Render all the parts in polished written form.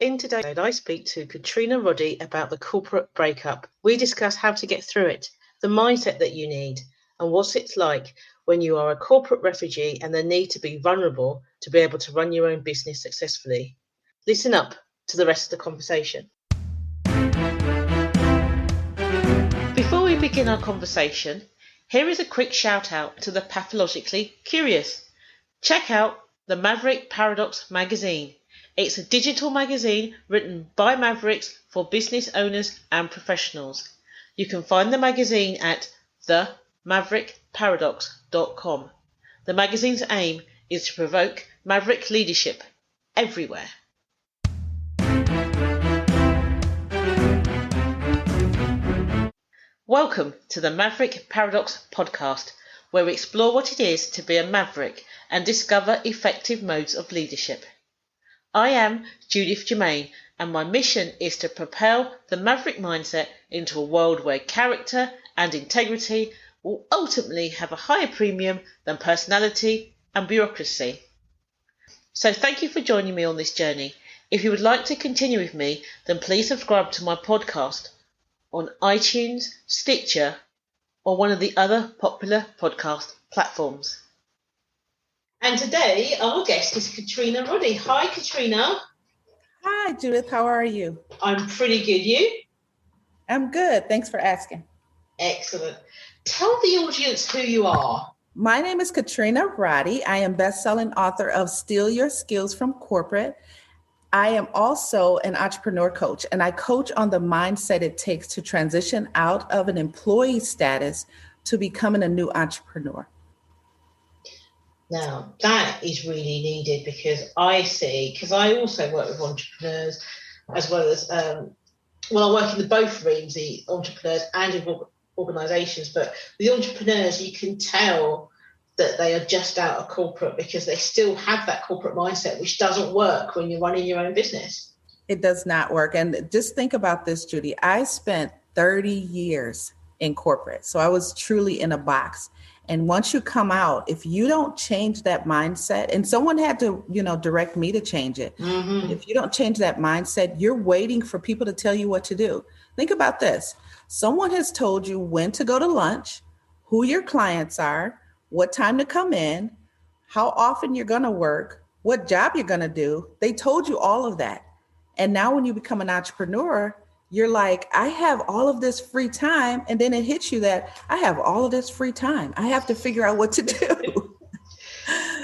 In today's episode, I speak to Katrina and Roddy about the corporate breakup. We discuss how to get through it, the mindset that you need, and what it's like when you are a corporate refugee and the need to be vulnerable to be able to run your own business successfully. Listen up to the rest of the conversation. Before we begin our conversation, here is a quick shout out to the pathologically curious. Check out the Maverick Paradox magazine. It's a digital magazine written by Mavericks for business owners and professionals. You can find the magazine at themaverickparadox.com. The magazine's aim is to provoke maverick leadership everywhere. Welcome to the Maverick Paradox podcast, where we explore what it is to be a maverick and discover effective modes of leadership. I am Judith Germain, and my mission is to propel the maverick mindset into a world where character and integrity will ultimately have a higher premium than personality and bureaucracy. So thank you for joining me on this journey. If you would like to continue with me, then please subscribe to my podcast on iTunes, Stitcher, or one of the other popular podcast platforms. And today, our guest is Katrina Roddy. Hi, Katrina. Hi, Judith. How are you? I'm pretty good. You? I'm good. Thanks for asking. Excellent. Tell the audience who you are. My name is Katrina Roddy. I am best-selling author of Steal Your Skills from Corporate. I am also an entrepreneur coach, and I coach on the mindset it takes to transition out of an employee status to becoming a new entrepreneur. Now, that is really needed because I also work with entrepreneurs as well as, I work in both realms, the entrepreneurs and in organisations, but the entrepreneurs, you can tell that they are just out of corporate because they still have that corporate mindset, which doesn't work when you're running your own business. It does not work. And just think about this, Judy. I spent 30 years in corporate, so I was truly in a box. And once you come out, if you don't change that mindset, and someone had to, direct me to change it. Mm-hmm. If you don't change that mindset, you're waiting for people to tell you what to do. Think about this. Someone has told you when to go to lunch, who your clients are, what time to come in, how often you're going to work, what job you're going to do. They told you all of that. And now when you become an entrepreneur, you're like, I have all of this free time. And then it hits you that I have all of this free time. I have to figure out what to do.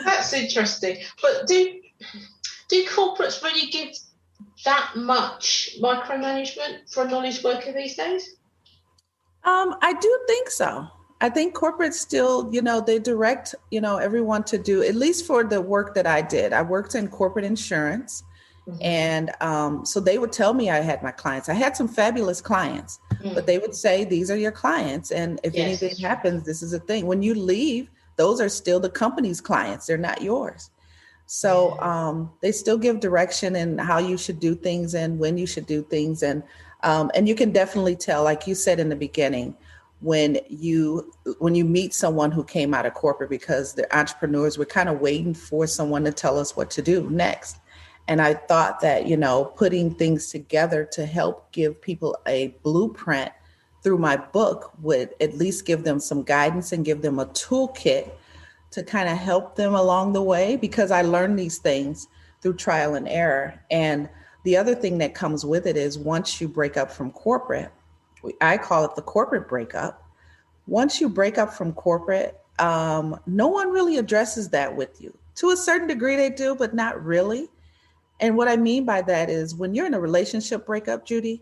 That's interesting. But do corporates really give that much micromanagement for a knowledge worker these days? I do think so. I think corporates still, they direct, everyone to do, at least for the work that I did. I worked in corporate insurance. Mm-hmm. And so they would tell me I had my clients. I had some fabulous clients, but they would say, these are your clients. And if anything happens, this is a thing. When you leave, those are still the company's clients. They're not yours. So they still give direction in how you should do things and when you should do things. And you can definitely tell, like you said in the beginning, when you meet someone who came out of corporate, because the entrepreneurs were kind of waiting for someone to tell us what to do next. And I thought that, putting things together to help give people a blueprint through my book would at least give them some guidance and give them a toolkit to kind of help them along the way, because I learned these things through trial and error. And the other thing that comes with it is once you break up from corporate, I call it the corporate breakup. Once you break up from corporate, no one really addresses that with you. To a certain degree they do, but not really. And what I mean by that is when you're in a relationship breakup, Judy,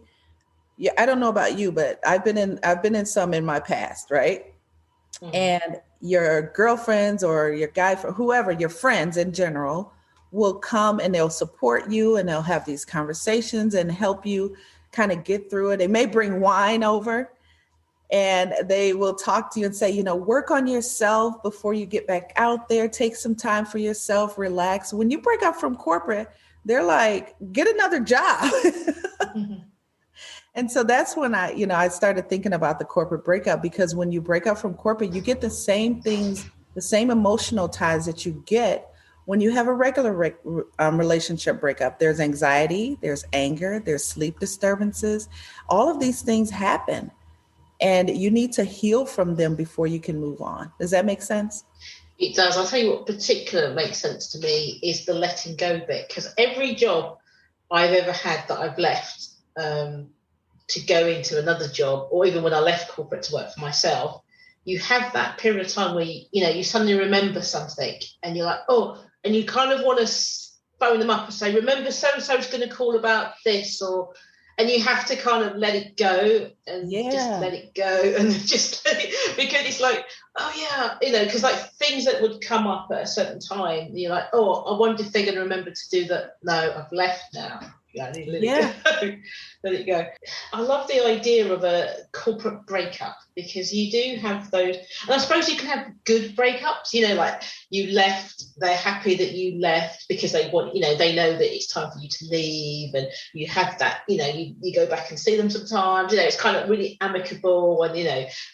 I don't know about you, but I've been in some in my past, right? Mm-hmm. And your girlfriends or your guy, for whoever, your friends in general, will come and they'll support you and they'll have these conversations and help you kind of get through it. They may bring wine over and they will talk to you and say, work on yourself before you get back out there. Take some time for yourself, relax. When you break up from corporate, they're like, get another job. Mm-hmm. And so that's when I started thinking about the corporate breakup, because when you break up from corporate, you get the same things, the same emotional ties that you get When you have a regular relationship breakup, there's anxiety, there's anger, there's sleep disturbances. All of these things happen, and you need to heal from them before you can move on. Does that make sense? It does. I'll tell you what particular makes sense to me is the letting go bit, because every job I've ever had that I've left to go into another job, or even when I left corporate to work for myself, you have that period of time where you suddenly remember something and you're like, oh, and you kind of want to phone them up and say, remember so and so is going to call about this, and you have to kind of let it go and just let it go and just let it, because it's like, oh yeah, because like things that would come up at a certain time, you're like, oh, I wonder if they're going to remember to do that. No, I've left now. Let it go. Let it go. I love the idea of a corporate breakup, because you do have those, and I suppose you can have good breakups, like you left, they're happy that you left because they want, they know that it's time for you to leave, and you have that, you go back and see them sometimes, it's kind of really amicable, and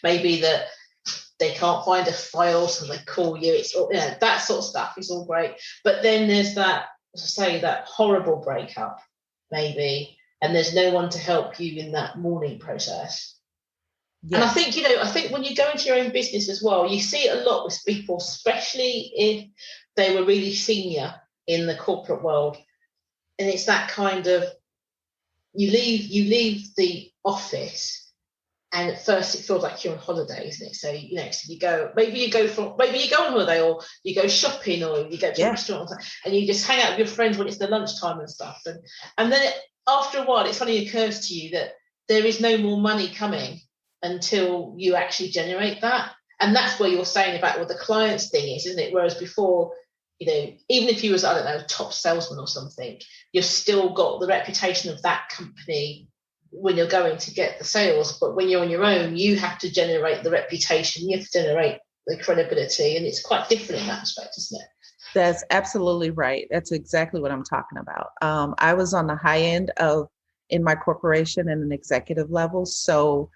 maybe that they can't find a file, so they call you, it's all, that sort of stuff is all great. But then there's that, as I say, that horrible breakup maybe, and there's no one to help you in that mourning process. Yes. And I think when you go into your own business as well, you see it a lot with people, especially if they were really senior in the corporate world, and it's that kind of, you leave the office, and at first it feels like you're on holiday, isn't it? So so you go on holiday, or you go shopping, or you go to a restaurant, and you just hang out with your friends when it's the lunchtime and stuff, and then after a while it suddenly occurs to you that there is no more money coming until you actually generate that. And that's where you're saying about what the clients thing is, isn't it? Whereas before, even if you was, I don't know, top salesman or something, you've still got the reputation of that company when you're going to get the sales. But when you're on your own, you have to generate the reputation, you have to generate the credibility, and it's quite different in that aspect, isn't it? That's absolutely right. That's exactly what I'm talking about. I was on the high end in my corporation and an executive level, so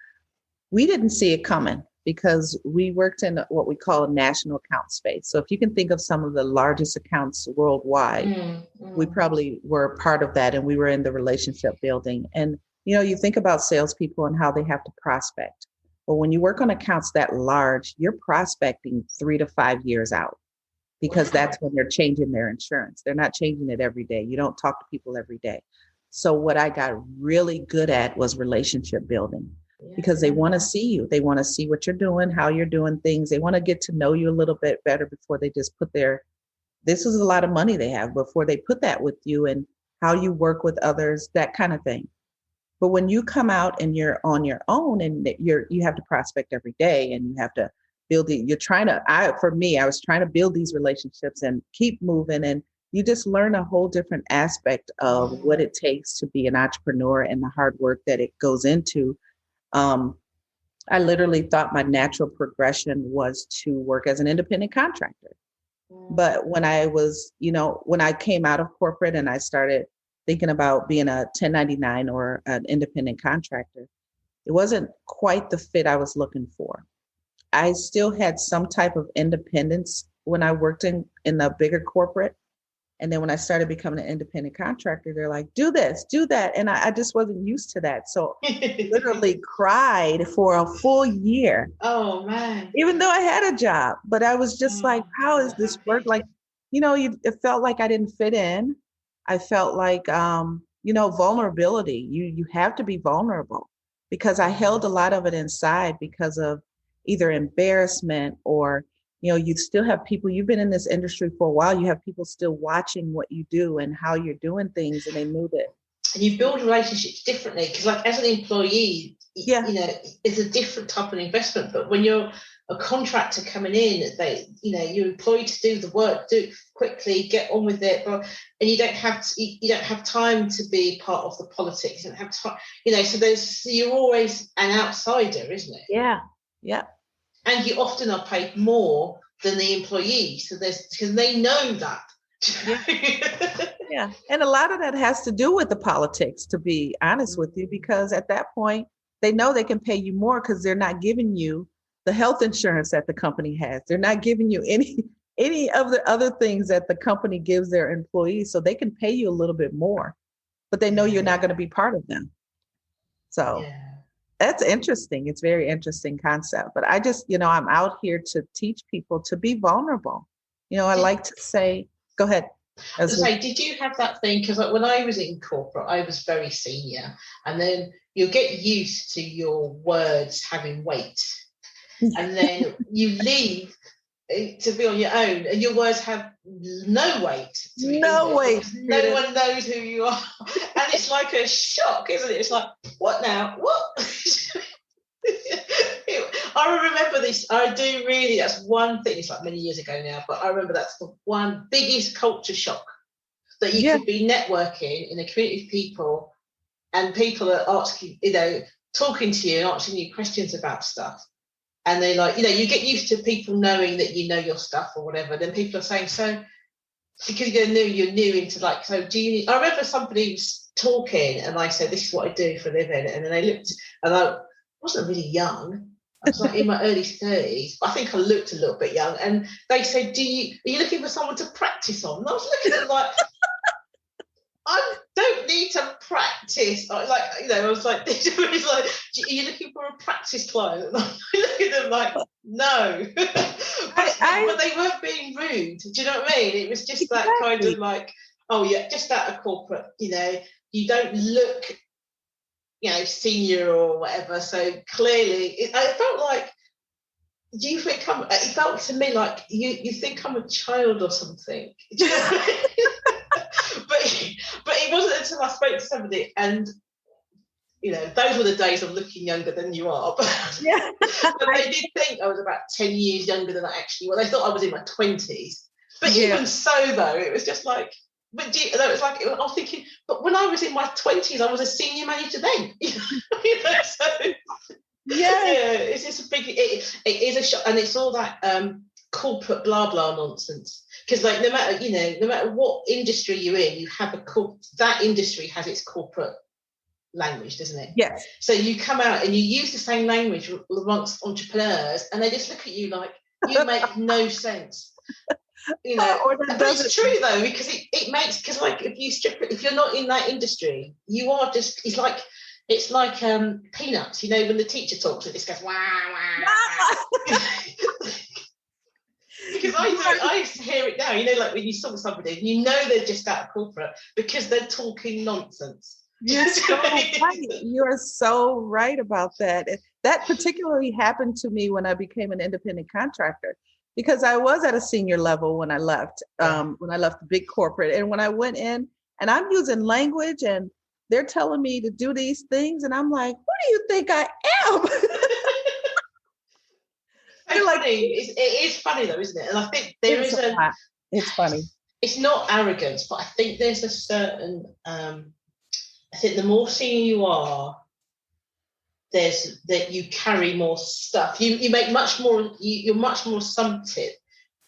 we didn't see it coming because we worked in what we call a national account space. So if you can think of some of the largest accounts worldwide, we probably were part of that, and we were in the relationship building. And you think about salespeople and how they have to prospect. But when you work on accounts that large, you're prospecting 3 to 5 years out, because that's when they're changing their insurance. They're not changing it every day. You don't talk to people every day. So what I got really good at was relationship building, because they want to see you. They want to see what you're doing, how you're doing things. They want to get to know you a little bit better before they just put this is a lot of money they have, before they put that with you, and how you work with others, that kind of thing. But when you come out and you're on your own, and you have to prospect every day, and you have to build it. I was trying to build these relationships and keep moving, and you just learn a whole different aspect of what it takes to be an entrepreneur and the hard work that it goes into. I literally thought my natural progression was to work as an independent contractor. But when I was, when I came out of corporate and I started thinking about being a 1099 or an independent contractor, it wasn't quite the fit I was looking for. I still had some type of independence when I worked in the bigger corporate. And then when I started becoming an independent contractor, they're like, do this, do that. And I just wasn't used to that. So I literally cried for a full year. Oh, man. Even though I had a job. But I was just like, how is this work? Like, it felt like I didn't fit in. I felt like, vulnerability. You have to be vulnerable, because I held a lot of it inside because of either embarrassment or, you still have people, you've been in this industry for a while, you have people still watching what you do and how you're doing things, and they knew that. And you build relationships differently, because like as an employee, it's a different type of investment. But when you're a contractor coming in, you're employed to do the work, do it quickly, get on with it, and you don't have time to be part of the politics. You don't have time, so you're always an outsider, isn't it? Yeah. And you often are paid more than the employee, because they know that. Yeah, and a lot of that has to do with the politics, to be honest with you, because at that point they know they can pay you more because they're not giving you the health insurance that the company has. They're not giving you any of the other things that the company gives their employees, so they can pay you a little bit more, but they know you're not going to be part of them. So that's interesting. It's very interesting concept. But I just, I'm out here to teach people to be vulnerable. I like to say, go ahead. Did you have that thing? Because when I was in corporate, I was very senior, and then you'll get used to your words having weight, and then you leave to be on your own, and your words have no weight. No weight. No one knows who you are, and it's like a shock, isn't it? It's like, what now? What? I remember this. I do really. That's one thing. It's like many years ago now, but I remember that's the one biggest culture shock, that you could be networking in a community of people, and people are asking, talking to you and asking you questions about stuff, and they're like, you get used to people knowing that you know your stuff or whatever. Then people are saying, so because you're new into like, so do you need? I remember somebody was talking, and I said, this is what I do for a living, and then they looked, and I wasn't really young. I was like in my early 30s, but I think I looked a little bit young. And they said, are you looking for someone to practice on? And I was looking at them like, I don't need to practice. I was like, are you looking for a practice client? And I look at them like, no. But they weren't being rude. Do you know what I mean? It was just that kind of like, oh yeah, just out of corporate, you don't look senior or whatever. So clearly, I felt like, do you think it felt to me like you think I'm a child or something. Do you know what I mean? but it wasn't until I spoke to somebody, and those were the days of looking younger than you are. But they did think I was about 10 years younger than I actually was. They thought I was in my 20s. But even so, though, it was just like, I was thinking, but when I was in my 20s, I was a senior manager then. It's just a big. It is a shock, and it's all that corporate blah blah nonsense. Because no matter what industry you're in, you have that industry has its corporate language, doesn't it? Yes. So you come out and you use the same language amongst entrepreneurs, and they just look at you like you make no sense. But it's true though, because it makes, because like if you're not in that industry, you are just, it's like Peanuts, when the teacher talks, it just goes wah wah. Because I hear it now, like when you talk to somebody, they're just out of corporate because they're talking nonsense. You're so right. You are so right about that. That particularly happened to me when I became an independent contractor, because I was at a senior level when I left the big corporate. And when I went in, and I'm using language, and they're telling me to do these things, and I'm like, what do you think I am? It is funny though, isn't it? And I think it's funny. It's not arrogance, but I think there's a certain, I think the more senior you are, that you carry more stuff. You make much more. You're much more assumptive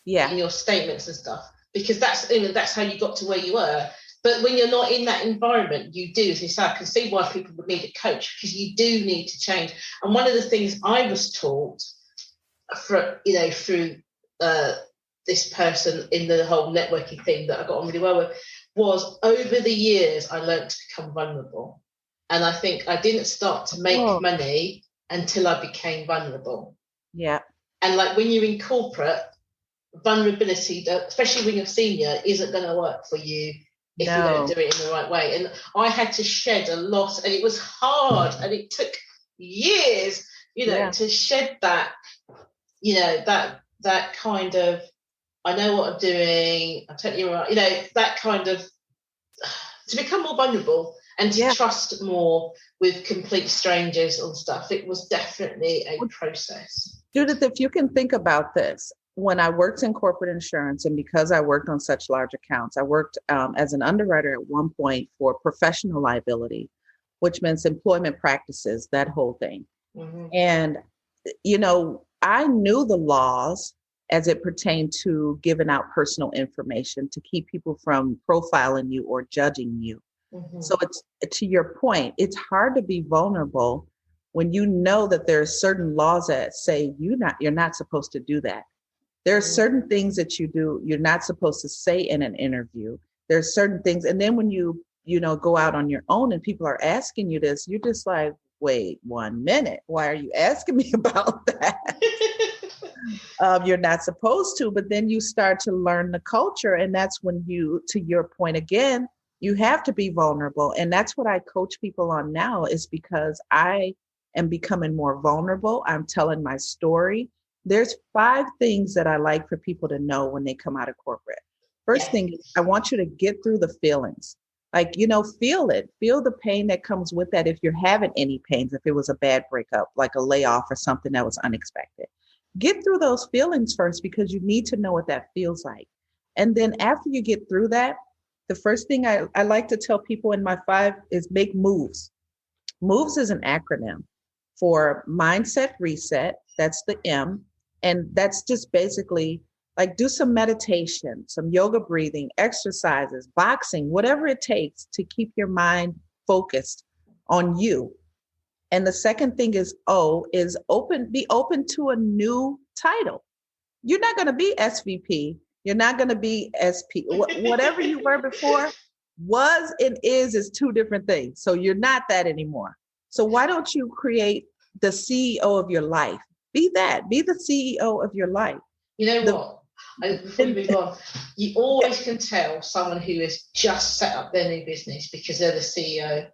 in your statements and stuff, because that's how you got to where you were. But when you're not in that environment, you do. So I can see why people would need a coach, because you do need to change. And one of the things I was taught through this person in the whole networking thing that I got on really well with, was over the years I learned to become vulnerable. And I think I didn't start to make money until I became vulnerable. Yeah. And like when you're in corporate, vulnerability, especially when you're senior, isn't going to work for you if you don't do it in the right way. And I had to shed a lot, and it was hard, and it took years, to shed that, that kind of, I know what I'm doing, I'm totally right, that kind of, to become more vulnerable and to trust more with complete strangers and stuff. It was definitely a process. Judith, if you can think about this, when I worked in corporate insurance, and because I worked on such large accounts, I worked as an underwriter at one point for professional liability, which means employment practices, that whole thing. Mm-hmm. And, I knew the laws as it pertained to giving out personal information to keep people from profiling you or judging you. Mm-hmm. So it's, to your point, it's hard to be vulnerable when you know that there are certain laws that say you're not supposed to do that. There are certain things that you do, you're not supposed to say in an interview. There's certain things. And then when you go out on your own and people are asking you this, you're just like, wait 1 minute. Why are you asking me about that? You're not supposed to, but then you start to learn the culture. And that's when you, to your point again, you have to be vulnerable. And that's what I coach people on now, is because I am becoming more vulnerable. I'm telling my story. There's 5 things that I like for people to know when they come out of corporate. First thing is, I want you to get through the feelings. Like, feel it, feel the pain that comes with that. If you're having any pains, if it was a bad breakup, like a layoff or something that was unexpected, get through those feelings first, because you need to know what that feels like. And then after you get through that, the first thing I like to tell people in my 5 is make moves. Moves is an acronym for mindset reset. That's the M. And that's just basically like do some meditation, some yoga breathing, exercises, boxing, whatever it takes to keep your mind focused on you. And the second thing is be open to a new title. You're not going to be SVP. You're not going to be SP. Whatever you were before, was and is 2 different things. So you're not that anymore. So why don't you create the CEO of your life? Be that. Be the CEO of your life. You know what? Before we move on, you always can tell someone who has just set up their new business because they're the CEO.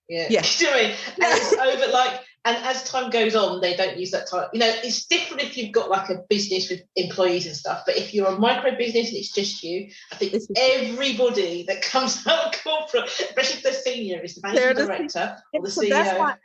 Yeah. You know what I mean? And it's over and as time goes on, they don't use that title. It's different if you've got like a business with employees and stuff, but if you're a micro business and it's just you, I think everybody that comes out of corporate, especially if they're senior, is the managing director or the CEO.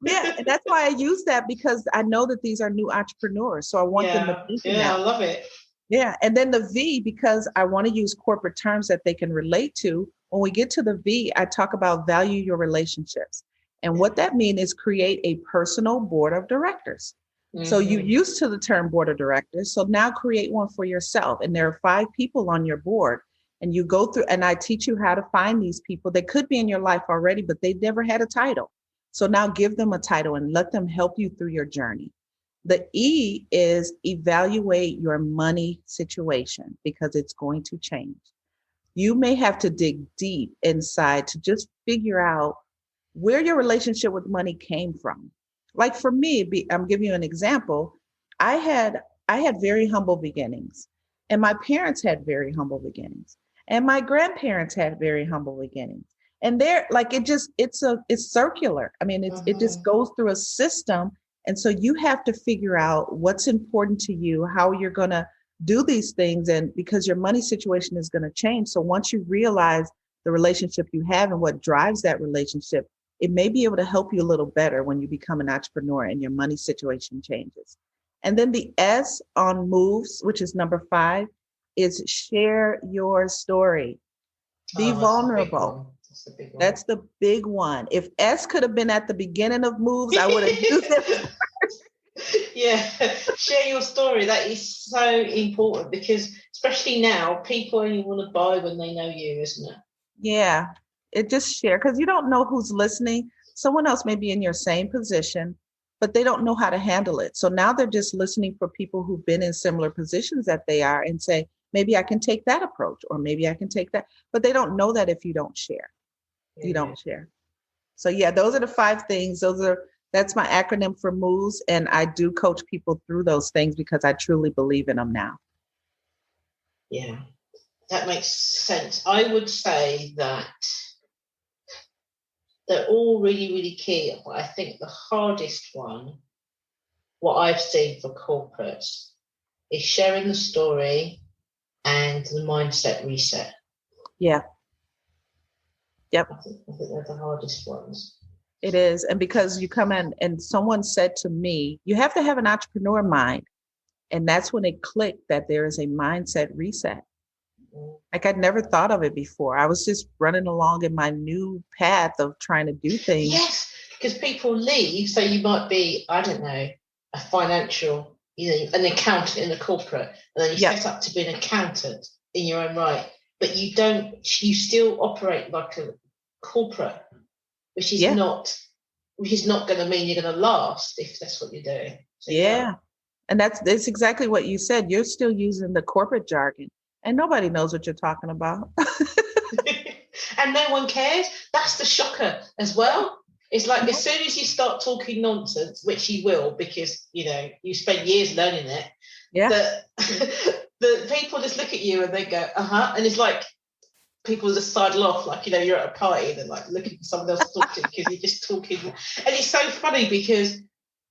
And that's why I use that, because I know that these are new entrepreneurs. So I want them to think I love it. Yeah. And then the V, because I want to use corporate terms that they can relate to. When we get to the V, I talk about value your relationships. And what that means is create a personal board of directors. Mm-hmm. So you're used to the term board of directors. So now create one for yourself. And there are 5 people on your board. And you go through, and I teach you how to find these people. They could be in your life already, but they never had a title. So now give them a title and let them help you through your journey. The E is evaluate your money situation, because it's going to change. You may have to dig deep inside to just figure out where your relationship with money came from. Like for me, I'm giving you an example. I had very humble beginnings, and my parents had very humble beginnings, and my grandparents had very humble beginnings. And they're like, it's circular. I mean, it just goes through a system. And so you have to figure out what's important to you, how you're going to do these things. And because your money situation is going to change. So once you realize the relationship you have and what drives that relationship, it may be able to help you a little better when you become an entrepreneur and your money situation changes. And then the S on moves, which is number 5, is share your story. Be vulnerable. That's the big one. If S could have been at the beginning of moves, I would have used it. Yeah, share your story. That is so important, because especially now, people only want to buy when they know you, isn't it? Yeah, it just share, because you don't know who's listening. Someone else may be in your same position, but they don't know how to handle it. So now they're just listening for people who've been in similar positions that they are and say, maybe I can take that approach, or maybe I can take that. But they don't know that if you don't share. You don't share. So yeah, those are the 5 things. That's my acronym for moves. And I do coach people through those things because I truly believe in them now. Yeah, that makes sense. I would say that they're all really, really key. But I think the hardest one, what I've seen for corporates, is sharing the story and the mindset reset. Yeah. Yep. I think they're the hardest ones. It is. And because you come in and someone said to me, you have to have an entrepreneur mind. And that's when it clicked that there is a mindset reset. Mm-hmm. Like I'd never thought of it before. I was just running along in my new path of trying to do things. Yes, because people leave. So you might be, I don't know, a financial, an accountant in a corporate, and then you set up to be an accountant in your own right. But you still operate like a corporate, which is not going to mean you're going to last if that's what you're doing. So, And that's exactly what you said. You're still using the corporate jargon and nobody knows what you're talking about. And no one cares. That's the shocker as well. It's like as soon as you start talking nonsense, which you will, because you spend years learning it, that the people just look at you and they go, and it's like people just sidle off, like you're at a party and they're like looking for someone else to talk to because you're just talking. And it's so funny because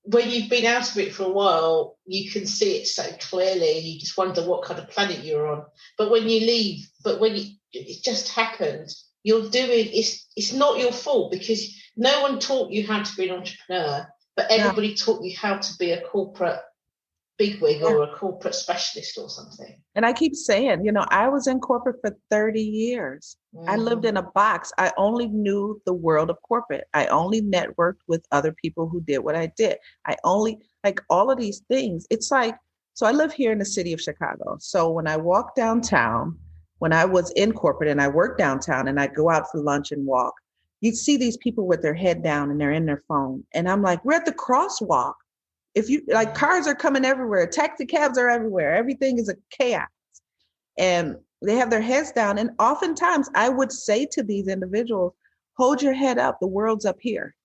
when you've been out of it for a while, you can see it so clearly and you just wonder what kind of planet you're on. But when you leave, it just happened, you're doing, it's not your fault because no one taught you how to be an entrepreneur, but everybody taught you how to be a corporate bigwig or a corporate specialist or something. And I keep saying, I was in corporate for 30 years. I lived in a box. I only knew the world of corporate. I only networked with other people who did what I did. I only, like all of these things. It's like, so I live here in the city of Chicago. So when I walk downtown, when I was in corporate and I worked downtown and I go out for lunch and walk, you'd see these people with their head down and they're in their phone. And I'm like, we're at the crosswalk. If you like, cars are coming everywhere, taxi cabs are everywhere, everything is a chaos. And they have their heads down. And oftentimes I would say to these individuals, hold your head up, the world's up here.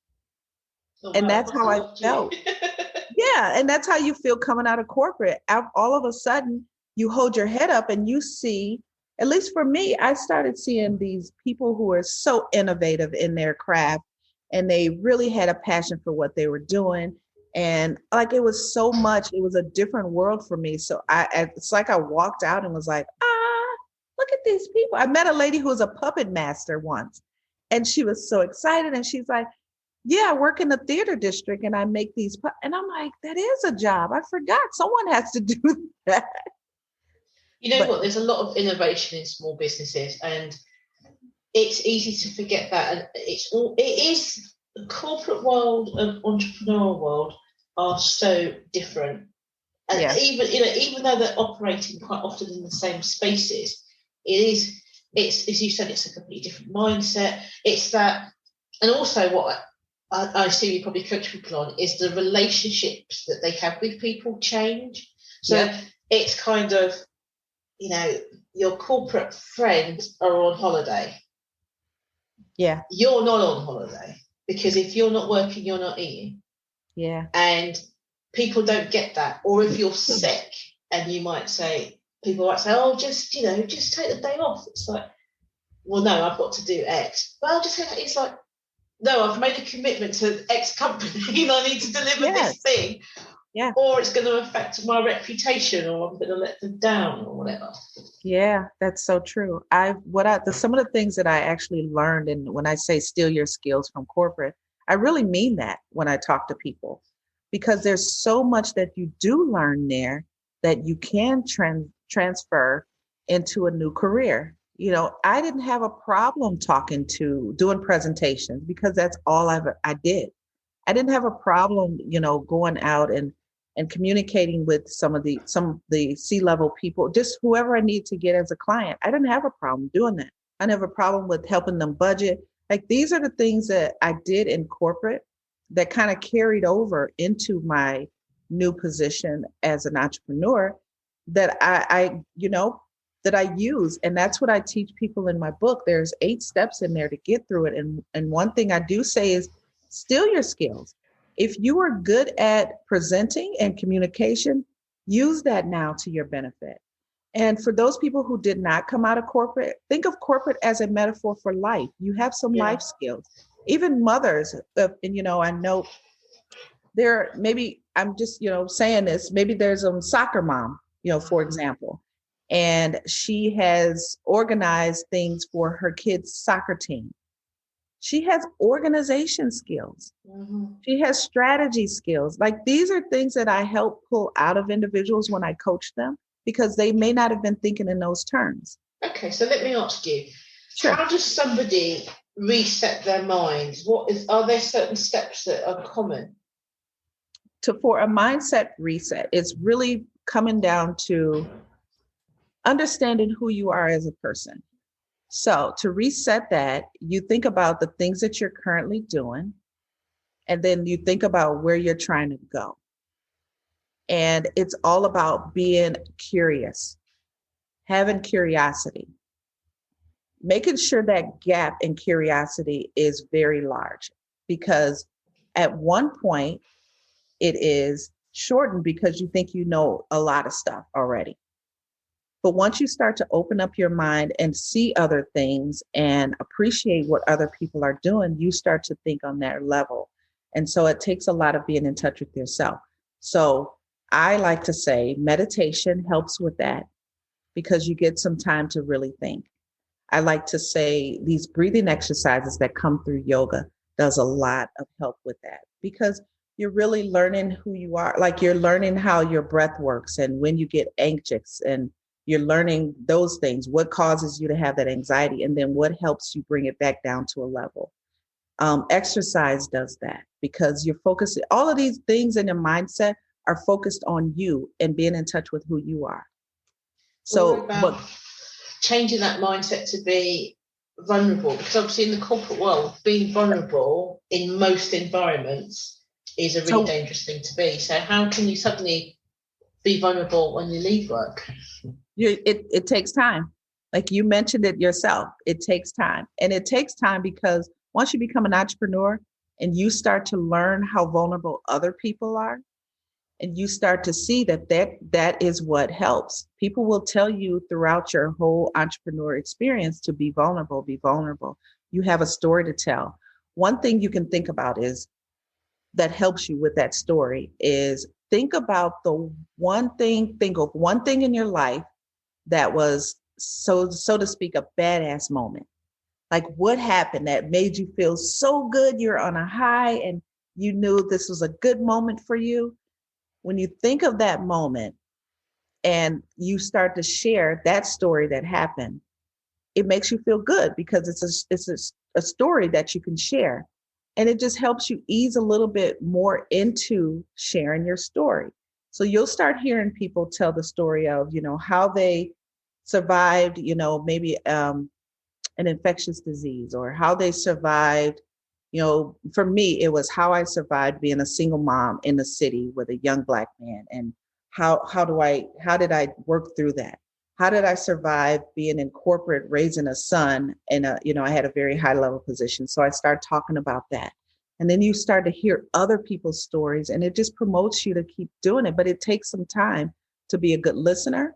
And that's how I felt. Yeah. And that's how you feel coming out of corporate. All of a sudden you hold your head up and you see, at least for me, I started seeing these people who are so innovative in their craft and they really had a passion for what they were doing. And like, it was so much, it was a different world for me. So it's like I walked out and was like, look at these people. I met a lady who was a puppet master once and she was so excited. And she's like, yeah, I work in the theater district and I make these. And I'm like, that is a job. I forgot someone has to do that. What? There's a lot of innovation in small businesses and it's easy to forget that. And it is the corporate world and entrepreneurial world are so different. And even though they're operating quite often in the same spaces, it's as you said, it's a completely different mindset. It's that, and also what I see you probably coach people on is the relationships that they have with people change. So it's kind of, your corporate friends are on holiday. Yeah. You're not on holiday because if you're not working, you're not eating. Yeah. And people don't get that. Or if you're sick and people might say, oh, just take the day off. It's like, well, no, I've got to do X. Well, just say that. It's like, no, I've made a commitment to X company and I need to deliver this thing. Yeah. Or it's going to affect my reputation or I'm going to let them down or whatever. Yeah, that's so true. Some of the things that I actually learned, and when I say steal your skills from corporate, I really mean that when I talk to people, because there's so much that you do learn there that you can transfer into a new career. I didn't have a problem doing presentations because that's all I did. I didn't have a problem, going out and communicating with some of the C-level people, just whoever I need to get as a client. I didn't have a problem doing that. I didn't have a problem with helping them budget. Like, these are the things that I did in corporate that kind of carried over into my new position as an entrepreneur that I use. And that's what I teach people in my book. There's 8 steps in there to get through it. And one thing I do say is steal your skills. If you are good at presenting and communication, use that now to your benefit. And for those people who did not come out of corporate, think of corporate as a metaphor for life. You have some life skills. Even mothers, and I know maybe I'm just, saying this, maybe there's a soccer mom, for example, and she has organized things for her kids' soccer team. She has organization skills. Mm-hmm. She has strategy skills. Like, these are things that I help pull out of individuals when I coach them because they may not have been thinking in those terms. Okay, so let me ask you, sure. How does somebody reset their minds? Are there certain steps that are common? For a mindset reset, it's really coming down to understanding who you are as a person. So to reset that, you think about the things that you're currently doing, and then you think about where you're trying to go. And it's all about being curious, having curiosity, making sure that gap in curiosity is very large, because at one point it is shortened because you think you know a lot of stuff already. But once you start to open up your mind and see other things and appreciate what other people are doing, you start to think on that level. And so it takes a lot of being in touch with yourself. So I like to say meditation helps with that, because you get some time to really think. I like to say these breathing exercises that come through yoga does a lot of help with that, because you're really learning who you are. Like, you're learning how your breath works and when you get anxious, and you're learning those things, what causes you to have that anxiety, and then what helps you bring it back down to a level. Exercise does that, because you're focused. All of these things in your mindset are focused on you and being in touch with who you are. So, but changing that mindset to be vulnerable, because obviously in the corporate world, being vulnerable in most environments is a really dangerous thing to be. So how can you suddenly be vulnerable when you leave work? It takes time. Like you mentioned it yourself, it takes time. And it takes time because once you become an entrepreneur and you start to learn how vulnerable other people are, and you start to see that is what helps. People will tell you throughout your whole entrepreneur experience to be vulnerable, be vulnerable. You have a story to tell. One thing you can think about is that helps you with that story is think of one thing in your life that was, so to speak, a badass moment. Like, what happened that made you feel so good? You're on a high and you knew this was a good moment for you. When you think of that moment and you start to share that story that happened, it makes you feel good because it's a story that you can share. And it just helps you ease a little bit more into sharing your story. So you'll start hearing people tell the story of, how they survived, maybe an infectious disease, or how they survived. For me, it was how I survived being a single mom in the city with a young Black man. And how did I work through that? How did I survive being in corporate, raising a son, and I had a very high level position. So I started talking about that. And then you start to hear other people's stories, and it just promotes you to keep doing it. But it takes some time to be a good listener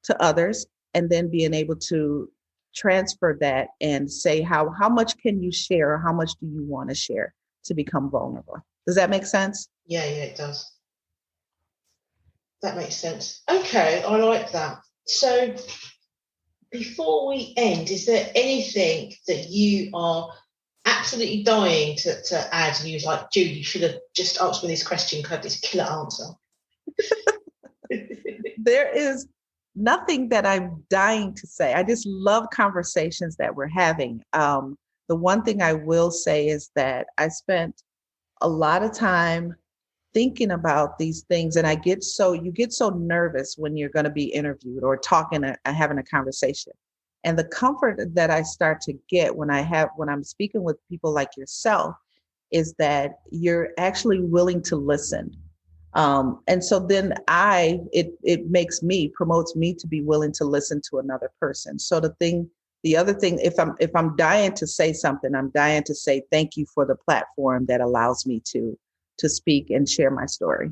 to others, and then being able to transfer that and say, how much can you share, or how much do you want to share to become vulnerable? Does that make sense? Yeah, it does. That makes sense. Okay, I like that. So before we end, is there anything that you are absolutely dying to add? And you was like, Jude, you should have just asked me this question because I had this killer answer. There is nothing that I'm dying to say. I just love conversations that we're having. The one thing I will say is that I spent a lot of time thinking about these things, and you get so nervous when you're going to be interviewed or talking, having a conversation. And the comfort that I start to get when I'm speaking with people like yourself is that you're actually willing to listen. And so then it promotes me to be willing to listen to another person. So the other thing, if I'm dying to say something, I'm dying to say thank you for the platform that allows me to speak and share my story.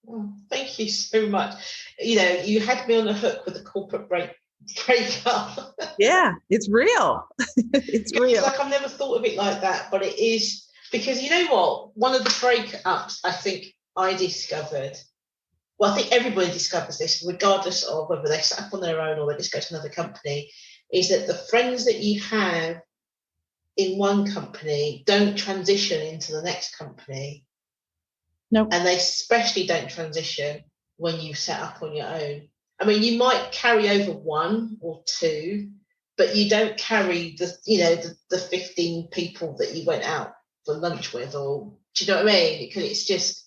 Oh, thank you so much. You had me on the hook with the corporate breakup. Yeah, it's real. It's real. It's like I've never thought of it like that, but it is, because you know what? One of the breakups I think I discovered, well, I think everybody discovers this, regardless of whether they set up on their own or they just go to another company, is that the friends that you have in one company don't transition into the next company. Nope. And they especially don't transition when you set up on your own. I mean, you might carry over one or two, but you don't carry the 15 people that you went out for lunch with, or do you know what I mean? Because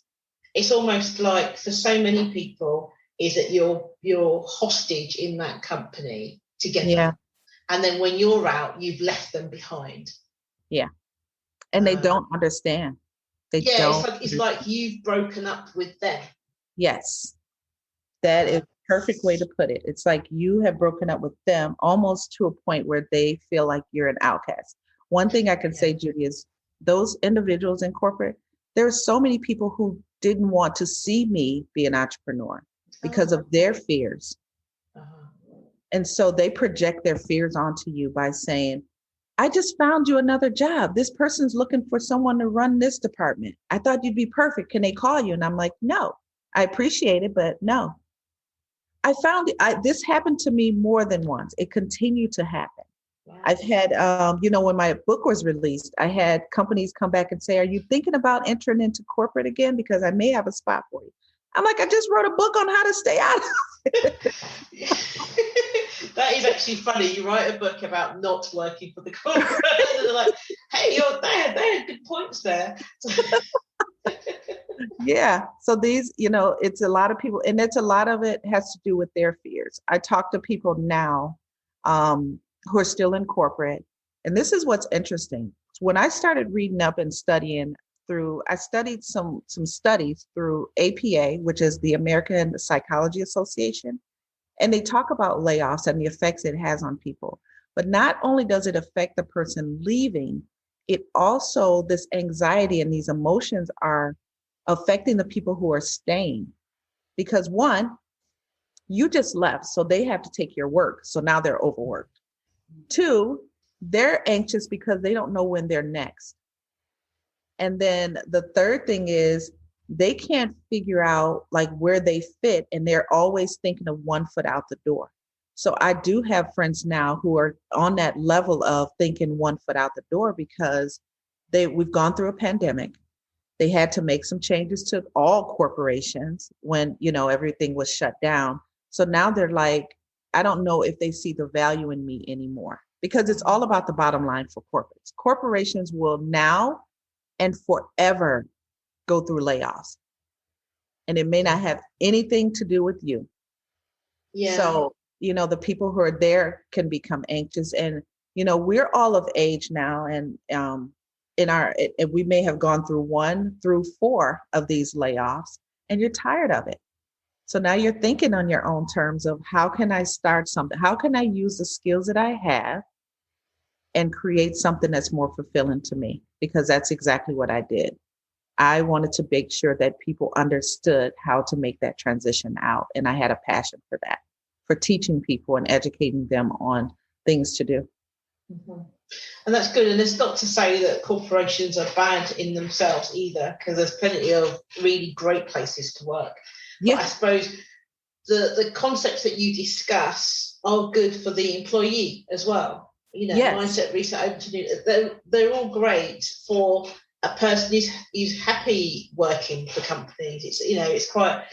it's almost like, for so many people, is that you're hostage in that company together. Yeah. And then when you're out, you've left them behind. Yeah. And they don't understand. It's like you've broken up with them. Yes. That is a perfect way to put it. It's like you have broken up with them almost to a point where they feel like you're an outcast. One thing I can say, Judy, is those individuals in corporate, there are so many people who didn't want to see me be an entrepreneur because of their fears. And so they project their fears onto you by saying, I just found you another job. This person's looking for someone to run this department. I thought you'd be perfect. Can they call you? And I'm like, no, I appreciate it, but no. I found this happened to me more than once. It continued to happen. Wow. I've had, when my book was released, I had companies come back and say, are you thinking about entering into corporate again? Because I may have a spot for you. I'm like, I just wrote a book on how to stay out of it. That is actually funny. You write a book about not working for the corporate. And they're like, hey, you're there. They had good points there. Yeah. So these, it's a lot of people, and it's a lot of it has to do with their fears. I talk to people now who are still in corporate. And this is what's interesting. When I started reading up and studying I studied some studies through APA, which is the American Psychology Association. And they talk about layoffs and the effects it has on people. But not only does it affect the person leaving, it also, this anxiety and these emotions are affecting the people who are staying. Because one, you just left, so they have to take your work. So now they're overworked. Two, they're anxious because they don't know when they're next. And then the third thing is they can't figure out like where they fit, and they're always thinking of one foot out the door. So I do have friends now who are on that level of thinking one foot out the door because we've gone through a pandemic. They had to make some changes to all corporations when, everything was shut down. So now they're like, I don't know if they see the value in me anymore, because it's all about the bottom line for corporates. Corporations will now and forever go through layoffs. And it may not have anything to do with you. Yeah. So, the people who are there can become anxious. And, we're all of age now. And we may have gone through 1 through 4 of these layoffs, and you're tired of it. So now you're thinking on your own terms of how can I start something? How can I use the skills that I have and create something that's more fulfilling to me? Because that's exactly what I did. I wanted to make sure that people understood how to make that transition out. And I had a passion for that, for teaching people and educating them on things to do. Mm-hmm. And that's good. And it's not to say that corporations are bad in themselves either, because there's plenty of really great places to work. Yeah. But I suppose the concepts that you discuss are good for the employee as well. Yes. Mindset, reset, open to new. They're all great for a person who's happy working for companies. It's quite.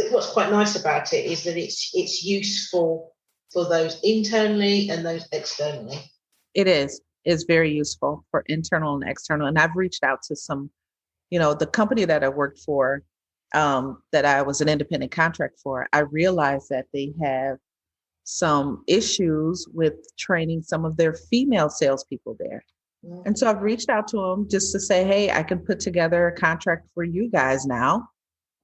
What's quite nice about it is that it's useful for those internally and those externally. It is. It's very useful for internal and external. And I've reached out to some, the company that I worked for, that I was an independent contract for. I realized that they have some issues with training some of their female salespeople there. Mm-hmm. And so I've reached out to them just to say, hey, I can put together a contract for you guys now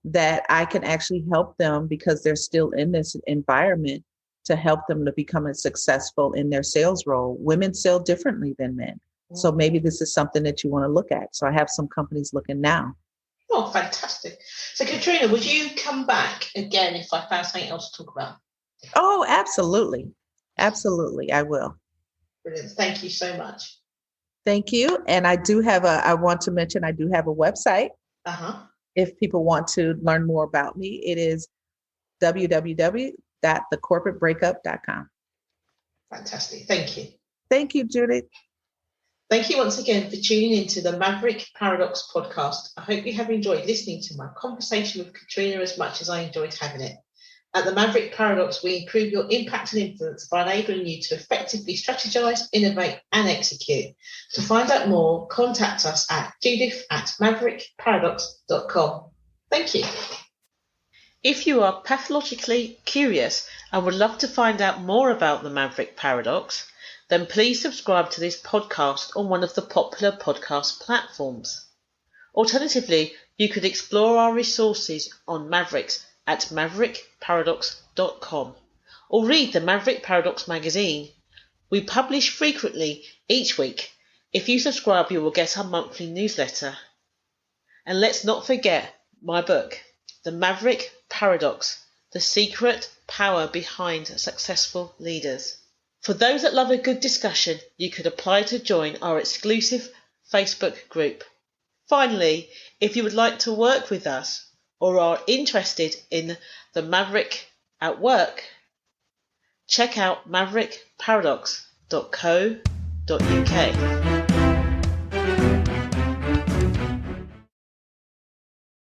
that I can actually help them, because they're still in this environment, to help them to become successful in their sales role. Women sell differently than men. Mm-hmm. So maybe this is something that you want to look at. So I have some companies looking now. Oh, fantastic. So Katrina, would you come back again if I found something else to talk about? Oh, absolutely. Absolutely, I will. Brilliant. Thank you so much. Thank you. And I want to mention, I do have a website. Uh-huh. If people want to learn more about me, it is www.thecorporatebreakup.com. Fantastic. Thank you. Thank you, Judith. Thank you once again for tuning into the Maverick Paradox podcast. I hope you have enjoyed listening to my conversation with Katrina as much as I enjoyed having it. At the Maverick Paradox, we improve your impact and influence by enabling you to effectively strategize, innovate, and execute. To find out more, contact us at judith@maverickparadox.com. Thank you. If you are pathologically curious and would love to find out more about the Maverick Paradox, then please subscribe to this podcast on one of the popular podcast platforms. Alternatively, you could explore our resources on Mavericks at maverickparadox.com or read the Maverick Paradox magazine. We publish frequently each week. If you subscribe, you will get our monthly newsletter. And let's not forget my book, The Maverick Paradox, The Secret Power Behind Successful Leaders. For those that love a good discussion, you could apply to join our exclusive Facebook group. Finally, if you would like to work with us or are interested in the Maverick at work, check out maverickparadox.co.uk.